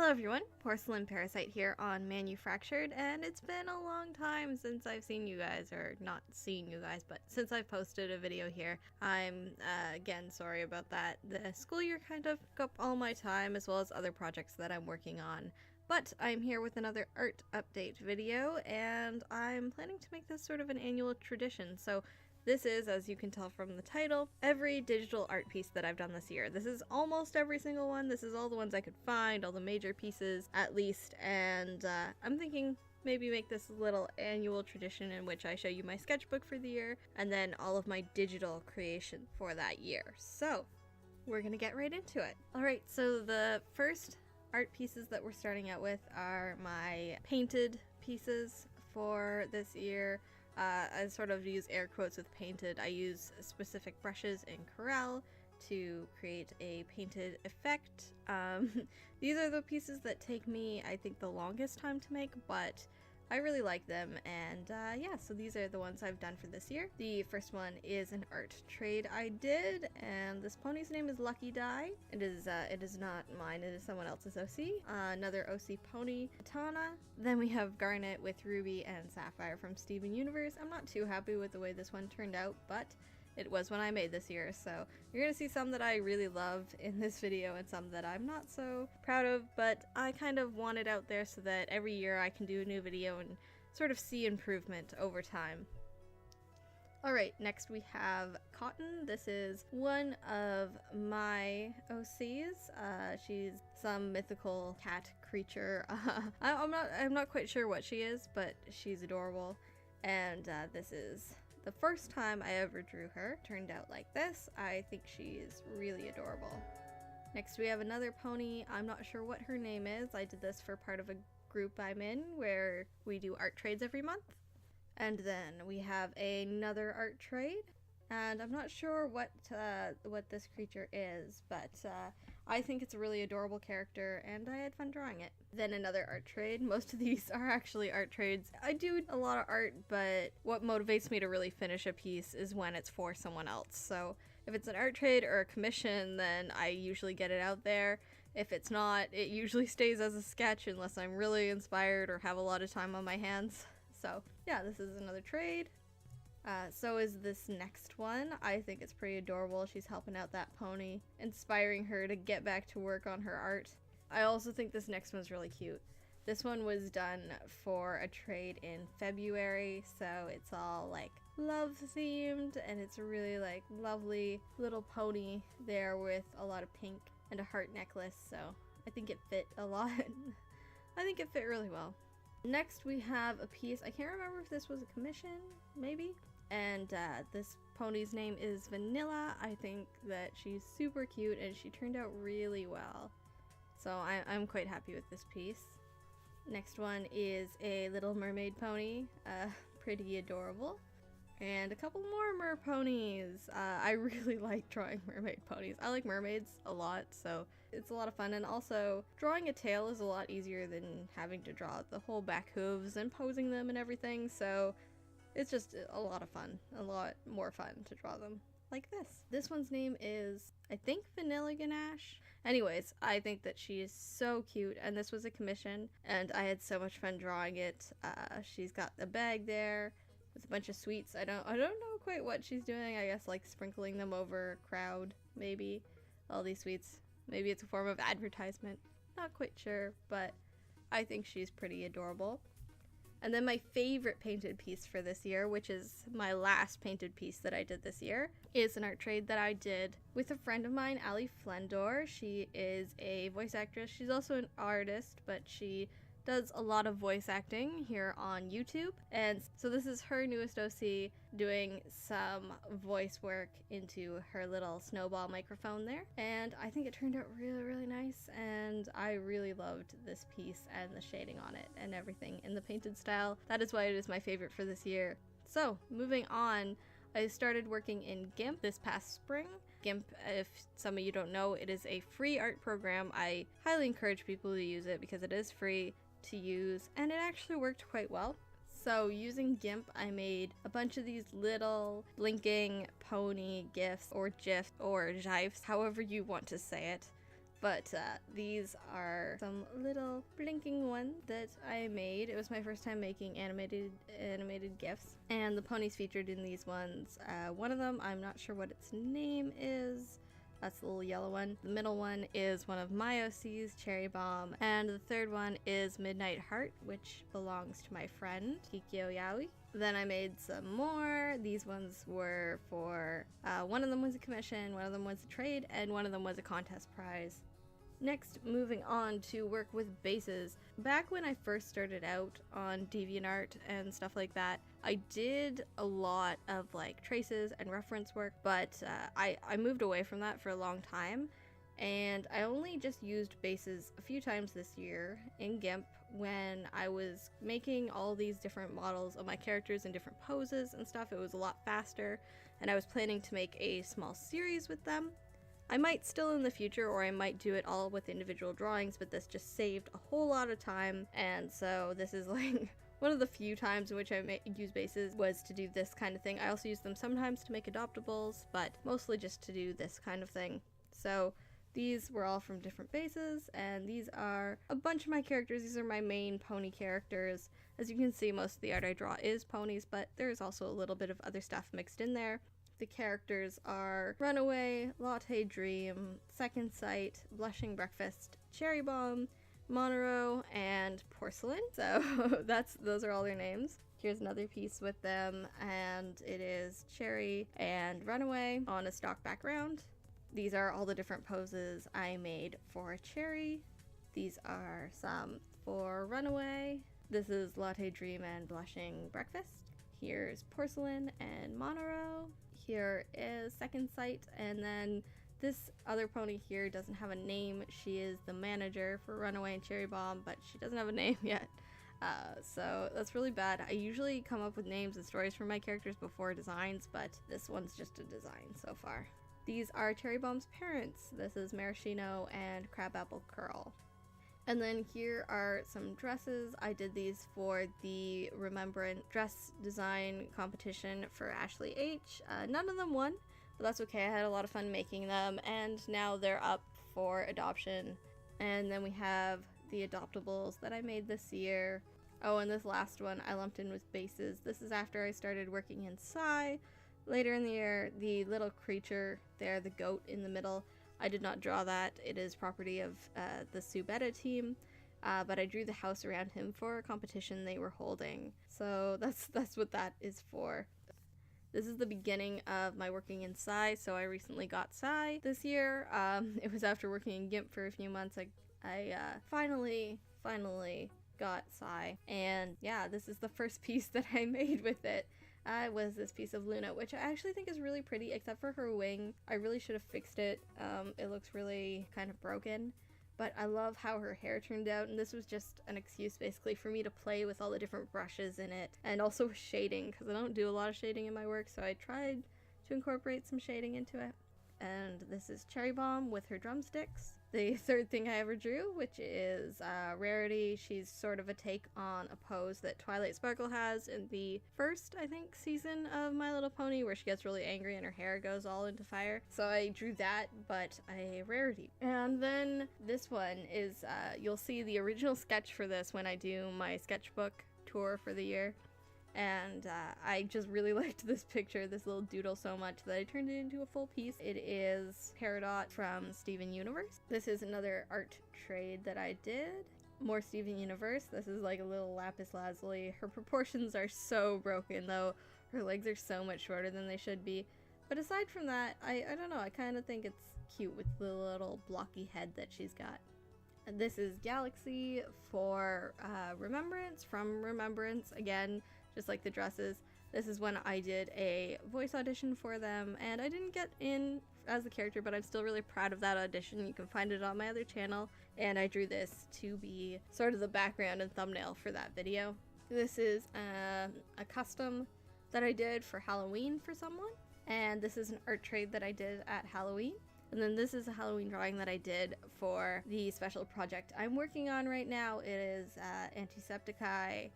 Hello everyone, Porcelain Parasite here on Manufractured, and it's been a long time since I've seen you guys, or not seen you guys, but since I've posted a video here. I'm, again, sorry about that. The school year kind of took up all my time, as well as other projects that I'm working on. But I'm here with another art update video, and I'm planning to make this sort of an annual tradition. So this is, as you can tell from the title, every digital art piece that I've done this year. This is almost every single one. This is all the ones I could find, all the major pieces at least, and I'm thinking maybe make this little annual tradition in which I show you my sketchbook for the year, and then all of my digital creation for that year. So we're gonna get right into it. Alright, so the first art pieces that we're starting out with are my painted pieces for this year. I sort of use air quotes with painted. I use specific brushes in Corel to create a painted effect. These are the pieces that take me, I think, the longest time to make, but I really like them, and yeah, so these are the ones I've done for this year. The first one is an art trade I did, and this pony's name is Lucky Die. It is not mine, it is someone else's OC. Another OC pony, Katana. Then we have Garnet with Ruby and Sapphire from Steven Universe. I'm not too happy with the way this one turned out, but it was one I made this year, so you're gonna see some that I really love in this video and some that I'm not so proud of, but I kind of want it out there so that every year I can do a new video and sort of see improvement over time. Alright, next we have Cotton. This is one of my OCs. She's some mythical cat creature. I'm not quite sure what she is, but she's adorable, and this is the first time I ever drew her. Turned out like this. I think she is really adorable. Next we have another pony. I'm not sure what her name is. I did this for part of a group I'm in where we do art trades every month. And then we have another art trade, and I'm not sure what this creature is, but I think it's a really adorable character, and I had fun drawing it. Then another art trade. Most of these are actually art trades. I do a lot of art, but what motivates me to really finish a piece is when it's for someone else. So if it's an art trade or a commission, then I usually get it out there. If it's not, it usually stays as a sketch unless I'm really inspired or have a lot of time on my hands. So yeah, this is another trade. So is this next one. I think it's pretty adorable. She's helping out that pony, inspiring her to get back to work on her art. I also think this next one's really cute. This one was done for a trade in February, so it's all like love themed, and it's a really like lovely little pony there with a lot of pink and a heart necklace, so I think it fit a lot. I think it fit really well. Next we have a piece, I can't remember if this was a commission, maybe? And this pony's name is Vanilla. I think that she's super cute and she turned out really well. So I'm quite happy with this piece. Next one is a Little Mermaid pony, pretty adorable. And a couple more mer ponies. I really like drawing mermaid ponies. I like mermaids a lot, so it's a lot of fun. And also, drawing a tail is a lot easier than having to draw the whole back hooves and posing them and everything, so it's just a lot of fun. A lot more fun to draw them like this. This one's name is, I think, Vanilla Ganache. Anyways, I think that she is so cute, and this was a commission, and I had so much fun drawing it. She's got the bag there with a bunch of sweets. I don't know quite what she's doing. I guess like sprinkling them over a crowd, maybe. All these sweets. Maybe it's a form of advertisement. Not quite sure, but I think she's pretty adorable. And then my favorite painted piece for this year, which is my last painted piece that I did this year, is an art trade that I did with a friend of mine, Ali Flendor. She is a voice actress. She's also an artist, but she does a lot of voice acting here on YouTube. And so this is her newest OC doing some voice work into her little snowball microphone there. And I think it turned out really, really nice. And I really loved this piece and the shading on it and everything in the painted style. That is why it is my favorite for this year. So moving on, I started working in GIMP this past spring. GIMP, if some of you don't know, it is a free art program. I highly encourage people to use it because it is free to use, and it actually worked quite well. So using GIMP, I made a bunch of these little blinking pony gifs or GIFs or GIFs, however you want to say it. But these are some little blinking ones that I made. It was my first time making animated GIFs, and the ponies featured in these ones, one of them, I'm not sure what its name is. That's the little yellow one. The middle one is one of my OCs, Cherry Bomb, and the third one is Midnight Heart, which belongs to my friend, Kikyo Yaoi. Then I made some more. These ones were for, one of them was a commission, one of them was a trade, and one of them was a contest prize. Next, moving on to work with bases. Back when I first started out on DeviantArt and stuff like that, I did a lot of like traces and reference work, but I moved away from that for a long time, and I only just used bases a few times this year in GIMP when I was making all these different models of my characters in different poses and stuff. It was a lot faster, and I was planning to make a small series with them. I might still in the future, or I might do it all with individual drawings, but this just saved a whole lot of time, and so this is like one of the few times in which I use bases was to do this kind of thing. I also use them sometimes to make adoptables, but mostly just to do this kind of thing. So these were all from different bases, and these are a bunch of my characters. These are my main pony characters. As you can see, most of the art I draw is ponies, but there's also a little bit of other stuff mixed in there. The characters are Runaway, Latte Dream, Second Sight, Blushing Breakfast, Cherry Bomb, Monero, and Porcelain. So those are all their names. Here's another piece with them, and it is Cherry and Runaway on a stock background. These are all the different poses I made for Cherry. These are some for Runaway. This is Latte Dream and Blushing Breakfast. Here's Porcelain and Monero. Here is Second Sight, and then this other pony here doesn't have a name. She is the manager for Runaway and Cherry Bomb, but she doesn't have a name yet. So that's really bad. I usually come up with names and stories for my characters before designs, but this one's just a design so far. These are Cherry Bomb's parents. This is Maraschino and Crabapple Curl. And then here are some dresses. I did these for the Remembrance dress design competition for Ashley H. None of them won, but that's okay. I had a lot of fun making them, and now they're up for adoption. And then we have the adoptables that I made this year. Oh, and this last one I lumped in with bases. This is after I started working in Psy. Later in the year, the little creature there, the goat in the middle, I did not draw that. It is property of the Subetta team, but I drew the house around him for a competition they were holding. So that's what that is for. This is the beginning of my working in Psy, so I recently got Psy this year. It was after working in GIMP for a few months. I finally got Psy, and yeah, this is the first piece that I made with it. Was this piece of Luna, which I actually think is really pretty, except for her wing. I really should have fixed it. It looks really kind of broken, but I love how her hair turned out, and this was just an excuse basically for me to play with all the different brushes in it, and also shading, because I don't do a lot of shading in my work, so I tried to incorporate some shading into it. And this is Cherry Bomb with her drumsticks. The third thing I ever drew, which is Rarity. She's sort of a take on a pose that Twilight Sparkle has in the first, I think, season of My Little Pony, where she gets really angry and her hair goes all into fire. So I drew that, but a Rarity. And then this one is, you'll see the original sketch for this when I do my sketchbook tour for the year. And I just really liked this picture, this little doodle, so much that I turned it into a full piece. It is Peridot from Steven Universe. This is another art trade that I did. More Steven Universe. This is like a little lapis lazuli. Her proportions are so broken though. Her legs are so much shorter than they should be. But aside from that, I don't know, I kind of think it's cute with the little blocky head that she's got. And this is Galaxy for Remembrance, from Remembrance. Again, just like the dresses. This is when I did a voice audition for them, and I didn't get in as the character, but I'm still really proud of that audition. You can find it on my other channel, and I drew this to be sort of the background and thumbnail for that video. This is a custom that I did for Halloween for someone, and this is an art trade that I did at Halloween. And then this is a Halloween drawing that I did for the special project I'm working on right now. It is Antisepticai,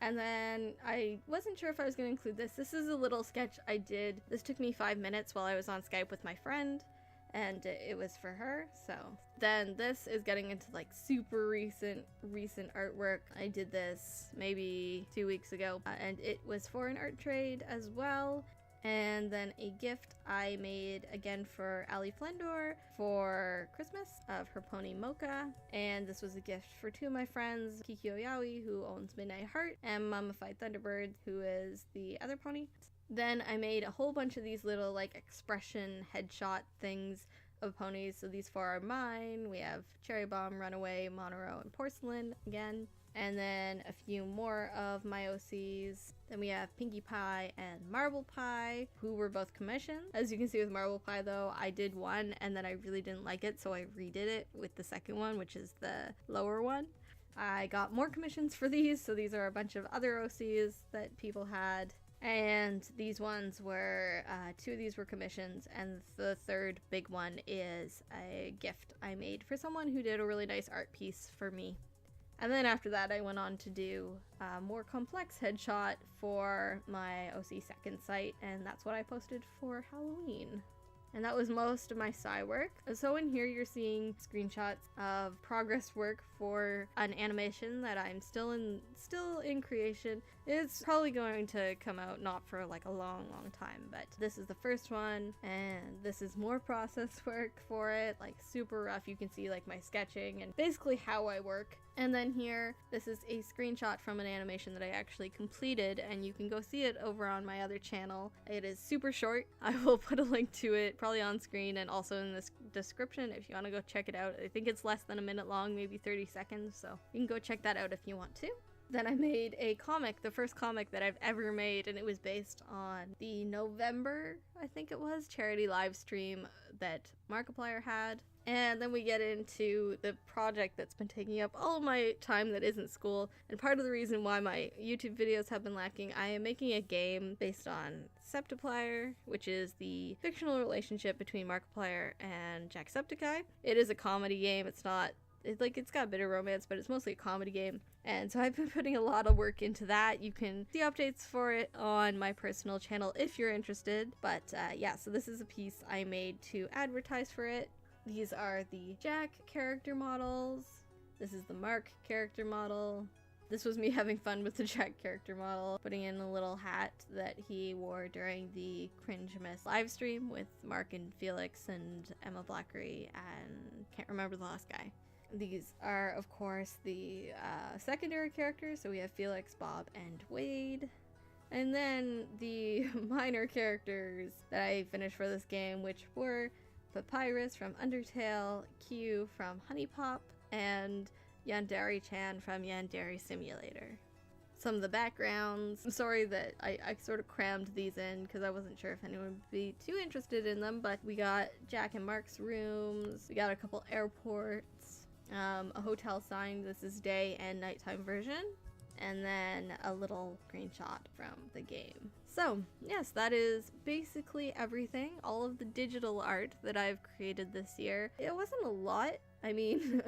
and then I wasn't sure if I was going to include this. This is a little sketch I did. This took me 5 minutes while I was on Skype with my friend, and it was for her. So then this is getting into like super recent artwork. I did this maybe 2 weeks ago, and it was for an art trade as well. And then a gift I made again for Ali Flendor for Christmas of her pony Mocha. And this was a gift for 2 of my friends, Kiki Oyawi, who owns Midnight Heart, and Mummified Thunderbird, who is the other pony. Then I made a whole bunch of these little like expression headshot things of ponies. So these 4 are mine. We have Cherry Bomb, Runaway, Monoroe, and Porcelain again. And then a few more of my OCs. Then we have Pinkie Pie and Marble Pie, who were both commissioned. As you can see with Marble Pie though, I did one and then I really didn't like it, so I redid it with the second one, which is the lower one. I got more commissions for these, so these are a bunch of other OCs that people had. And these ones were, 2 of these were commissions, and the third big one is a gift I made for someone who did a really nice art piece for me. And then after that, I went on to do a more complex headshot for my OC second site, and that's what I posted for Halloween. And that was most of my side work. So in here, you're seeing screenshots of progress work for an animation that I'm still in creation. It's probably going to come out not for like a long time, but this is the first one, and this is more process work for it, like super rough. You can see like my sketching and basically how I work. And then here, this is a screenshot from an animation that I actually completed, and you can go see it over on my other channel. It is super short. I will put a link to it probably on screen and also in this description if you want to go check it out. I think it's less than a minute long, maybe 30 seconds, so you can go check that out if you want to. Then I made a comic, the first comic that I've ever made, and it was based on the November, I think it was, charity live stream that Markiplier had. And then we get into the project that's been taking up all of my time that isn't school. And part of the reason why my YouTube videos have been lacking, I am making a game based on Septiplier, which is the fictional relationship between Markiplier and Jacksepticeye. It is a comedy game. It's got a bit of romance, but it's mostly a comedy game. And so I've been putting a lot of work into that. You can see updates for it on my personal channel if you're interested. But yeah, so this is a piece I made to advertise for it. These are the Jack character models. This is the Mark character model. This was me having fun with the Jack character model, putting in a little hat that he wore during the Cringemas live stream with Mark and Felix and Emma Blackery and can't remember the last guy. These are, of course, the secondary characters. So we have Felix, Bob, and Wade. And then the minor characters that I finished for this game, which were Papyrus from Undertale, Q from Honey Pop, and Yandere-chan from Yandere Simulator. Some of the backgrounds. I'm sorry that I sort of crammed these in because I wasn't sure if anyone would be too interested in them, but we got Jack and Mark's rooms, we got a couple airports, a hotel sign. This is day and nighttime version, and then a little screenshot from the game. So yes, that is basically everything, all of the digital art that I've created this year. It wasn't a lot. I mean,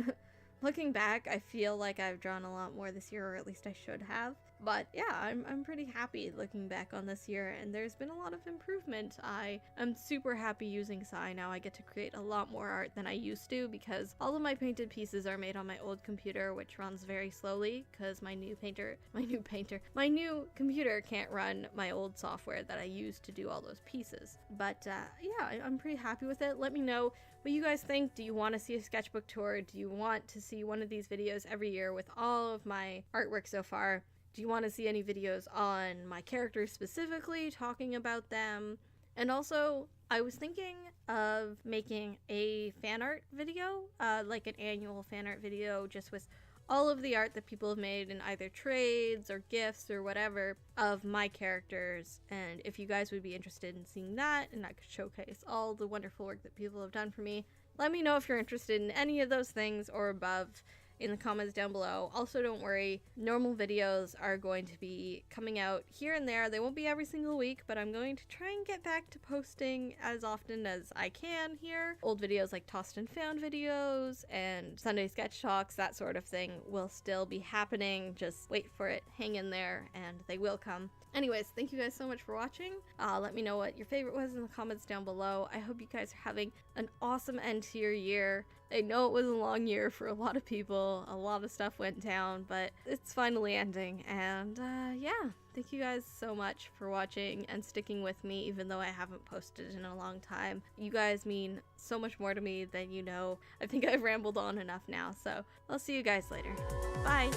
looking back, I feel like I've drawn a lot more this year, or at least I should have. But yeah, I'm pretty happy looking back on this year, and there's been a lot of improvement. I'm super happy using Sai now. I get to create a lot more art than I used to because all of my painted pieces are made on my old computer, which runs very slowly because my new computer can't run my old software that I used to do all those pieces. But yeah, I'm pretty happy with it. Let me know what you guys think. Do you want to see a sketchbook tour? Do you want to see one of these videos every year with all of my artwork so far? Do you want to see any videos on my characters specifically, talking about them? And also, I was thinking of making a fan art video, like an annual fan art video, just with all of the art that people have made in either trades or gifts or whatever of my characters. And if you guys would be interested in seeing that, and I could showcase all the wonderful work that people have done for me, let me know if you're interested in any of those things or above in the comments down below. Also, don't worry, normal videos are going to be coming out here and there. They won't be every single week, but I'm going to try and get back to posting as often as I can here. Old videos like Tossed and Found videos and Sunday sketch talks, that sort of thing will still be happening. Just wait for it, hang in there, and they will come. Anyways, thank you guys so much for watching. Let me know what your favorite was in the comments down below. I hope you guys are having an awesome end to your year. I know it was a long year for a lot of people. A lot of stuff went down, but it's finally ending. And yeah, thank you guys so much for watching and sticking with me, even though I haven't posted in a long time. You guys mean so much more to me than you know. I think I've rambled on enough now, so I'll see you guys later. Bye!